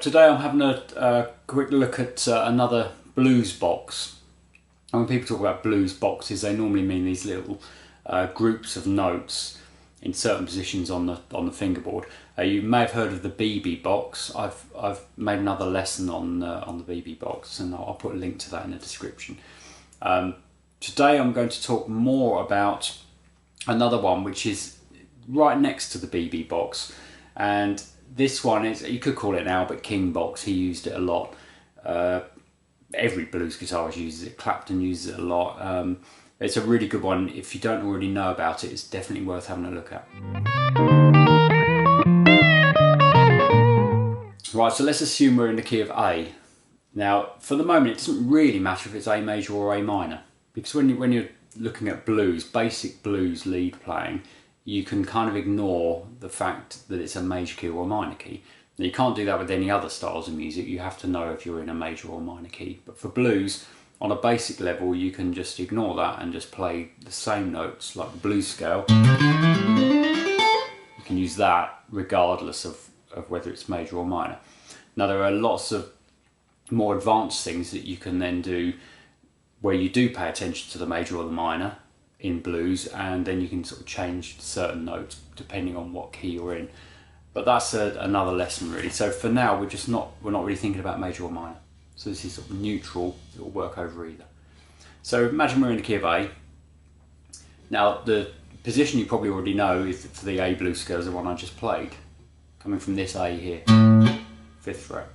today I'm having a quick look at another blues box. And when people talk about blues boxes, they normally mean these little groups of notes in certain positions on the fingerboard. You may have heard of the BB box. I've made another lesson on the BB box, and I'll put a link to that in the description. Today I'm going to talk more about another one which is right next to the BB box, and this one is, you could call it an Albert King box. He used it a lot. Every blues guitarist uses it. Clapton uses it a lot. It's a really good one. If you don't already know about it, it's definitely worth having a look at. Right, so let's assume we're in the key of A. Now, for the moment, it doesn't really matter if it's A major or A minor, because when you're looking at blues, basic blues lead playing, you can kind of ignore the fact that it's a major key or a minor key. Now, you can't do that with any other styles of music. You have to know if you're in a major or minor key. But for blues, on a basic level, you can just ignore that and just play the same notes, like the blues scale. You can use that regardless of whether it's major or minor. Now, there are lots of more advanced things that you can then do where you do pay attention to the major or the minor in blues, and then you can sort of change certain notes depending on what key you're in. But that's another lesson really. So for now, we're not really thinking about major or minor. So this is sort of neutral. It will work over either. So imagine we're in the key of A. Now the position you probably already know is for the A blues scale is the one I just played, coming from this A here, 5th fret.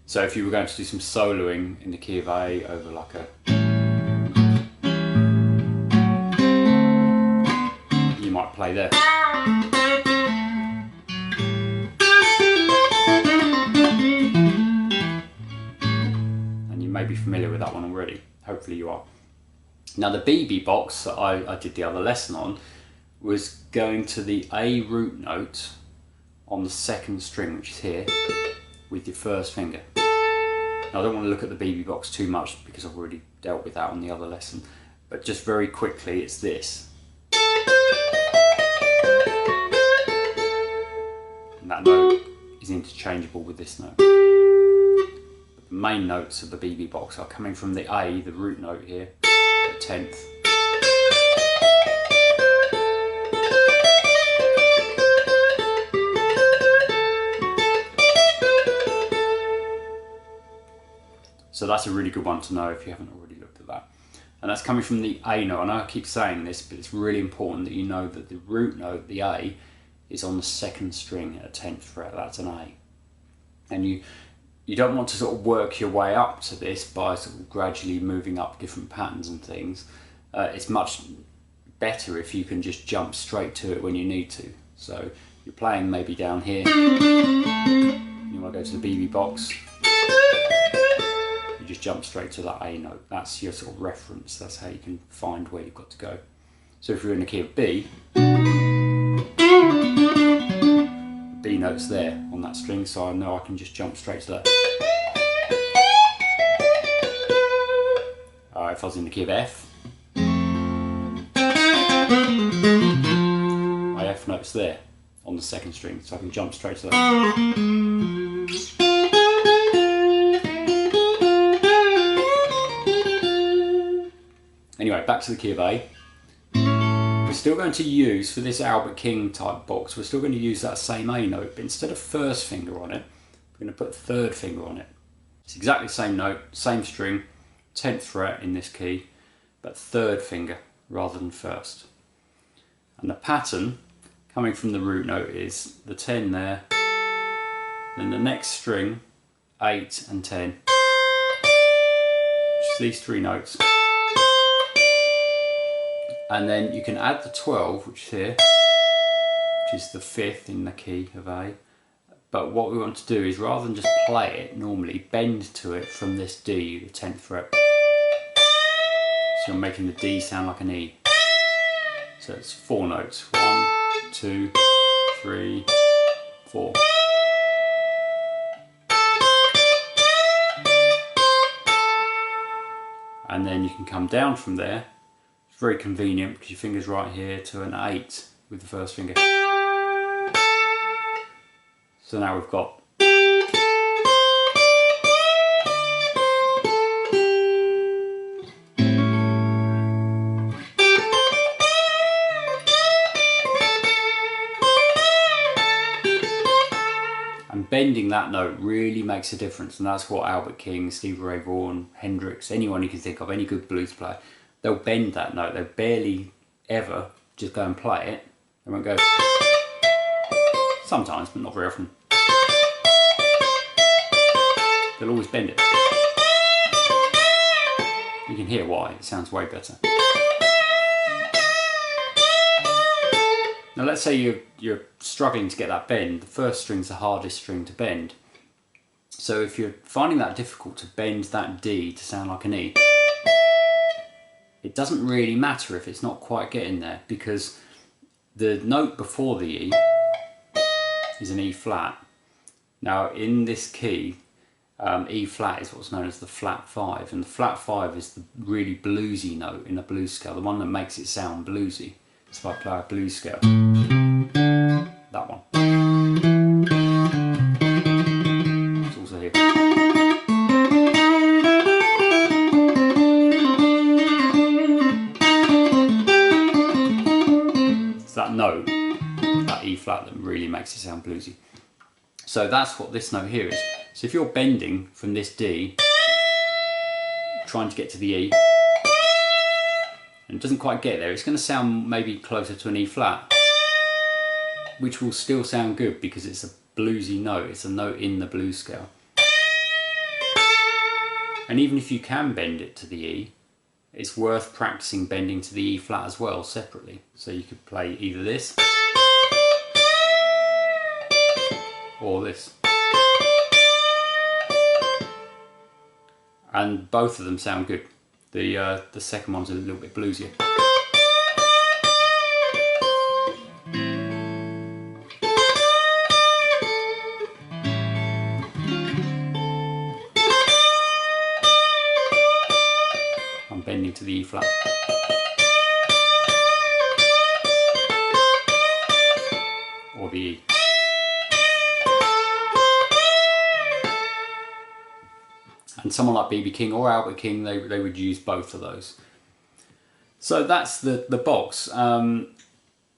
So if you were going to do some soloing in the key of A over like a, you might play there. And you may be familiar with that one already. Hopefully you are. Now the BB box that I did the other lesson on was going to the A root note on the 2nd string, which is here, with your 1st finger. Now, I don't want to look at the BB box too much because I've already dealt with that on the other lesson, but just very quickly, it's this. And that note is interchangeable with this note. But the main notes of the BB box are coming from the A, the root note here, the 10th. So that's a really good one to know if you haven't already looked at that. And that's coming from the A note. I know I keep saying this, but it's really important that you know that the root note, the A, is on the 2nd string at a 10th fret. That's an A. And you don't want to sort of work your way up to this by sort of gradually moving up different patterns and things. It's much better if you can just jump straight to it when you need to. So you're playing maybe down here. You want to go to the BB box. You just jump straight to that A note. That's your sort of reference. That's how you can find where you've got to go. So if you're in the key of B, B note's there on that string, so I know I can just jump straight to that. If I was in the key of F, my F note's there on the 2nd string, so I can jump straight to that. Anyway, back to the key of A. We're still going to use, for this Albert King type box, we're still going to use that same A note, but instead of 1st finger on it, we're going to put 3rd finger on it. It's exactly the same note, same string, 10th fret in this key, but 3rd finger rather than 1st. And the pattern coming from the root note is the 10 there, then the next string, 8 and 10, just these 3 notes. And then you can add the 12, which is here, which is the 5th in the key of A. But what we want to do is, rather than just play it normally, bend to it from this D, the 10th fret. So you're making the D sound like an E. So it's 4 notes. 1, 2, 3, 4. And then you can come down from there It's very convenient because your finger's right here to an 8 with the first finger. So now we've got bending that note really makes a difference, and that's what Albert King, Stevie Ray Vaughan, Hendrix, anyone you can think of, any good blues player, they'll bend that note. They barely ever just go and play it. They won't go, sometimes, but not very often. They'll always bend it. You can hear why, it sounds way better. Now let's say you're struggling to get that bend. The first string's the hardest string to bend. So if you're finding that difficult to bend that D to sound like an E, it doesn't really matter if it's not quite getting there, because the note before the E is an E flat. Now in this key, E flat is what's known as the flat 5, and the flat 5 is the really bluesy note in a blues scale, the one that makes it sound bluesy. So if I play a blues scale, that one. It's also here. It's that note, that E flat, that really makes it sound bluesy. So that's what this note here is. So if you're bending from this D, trying to get to the E, and it doesn't quite get there, it's going to sound maybe closer to an E flat, which will still sound good because it's a bluesy note, it's a note in the blues scale. And even if you can bend it to the E, it's worth practicing bending to the E flat as well, separately. So you could play either this, or this. And both of them sound good. The second one's a little bit bluesier. I'm bending to the E flat. Or the E. And someone like B.B. King or Albert King, they would use both of those. So that's the box.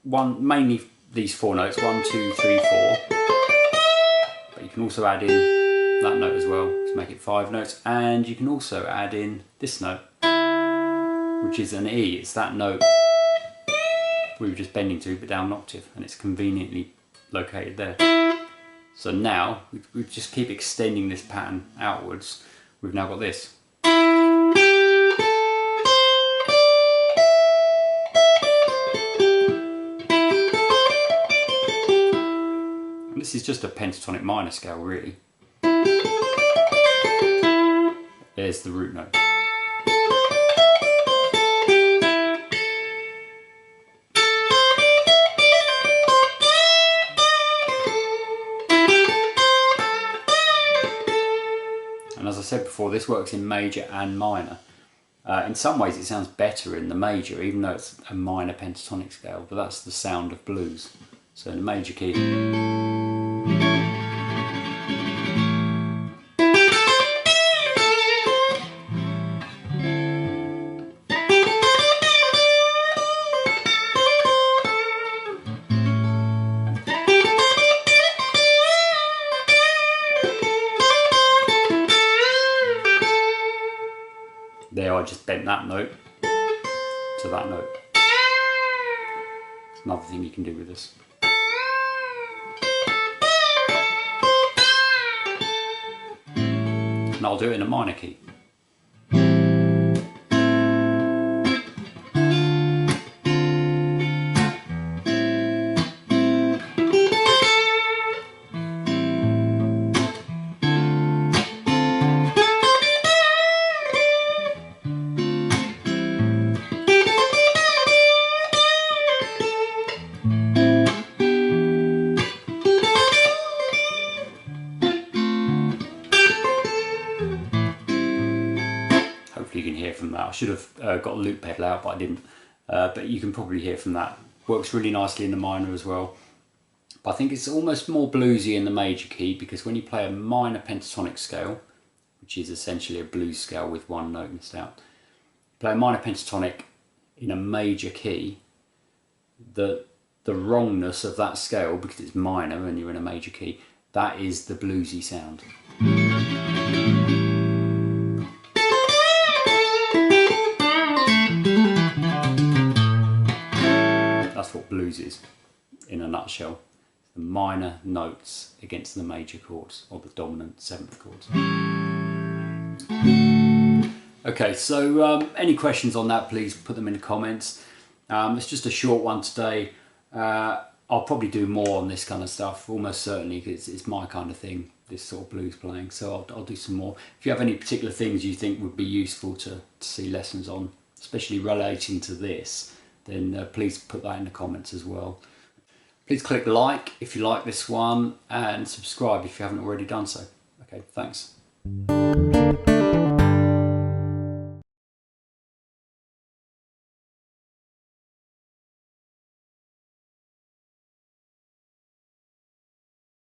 Mainly these 4 notes, 1, 2, 3, 4. But you can also add in that note as well to make it 5 notes. And you can also add in this note, which is an E. It's that note we were just bending to, but down an octave, and it's conveniently located there. So now we just keep extending this pattern outwards. We've now got this. And this is just a pentatonic minor scale, really. There's the root note. And as I said before, this works in major and minor. In some ways it sounds better in the major, even though it's a minor pentatonic scale, but that's the sound of blues. So in a major key. There, I just bent that note to that note. It's another thing you can do with this. And I'll do it in a minor key. You can hear from that. I should have got a loop pedal out, but I didn't. but you can probably hear from that. Works really nicely in the minor as well. But I think it's almost more bluesy in the major key, because when you play a minor pentatonic scale, which is essentially a blues scale with one note missed out, play a minor pentatonic in a major key, the wrongness of that scale, because it's minor and you're in a major key, that is the bluesy sound. That's what blues is in a nutshell. The minor notes against the major chords, or the dominant seventh chords. Okay, so any questions on that, please put them in the comments. It's just a short one today. I'll probably do more on this kind of stuff, almost certainly, because it's my kind of thing, this sort of blues playing. So I'll do some more. If you have any particular things you think would be useful to see lessons on, especially relating to this, then please put that in the comments as well. Please click like if you like this one, and subscribe if you haven't already done so. Okay, thanks.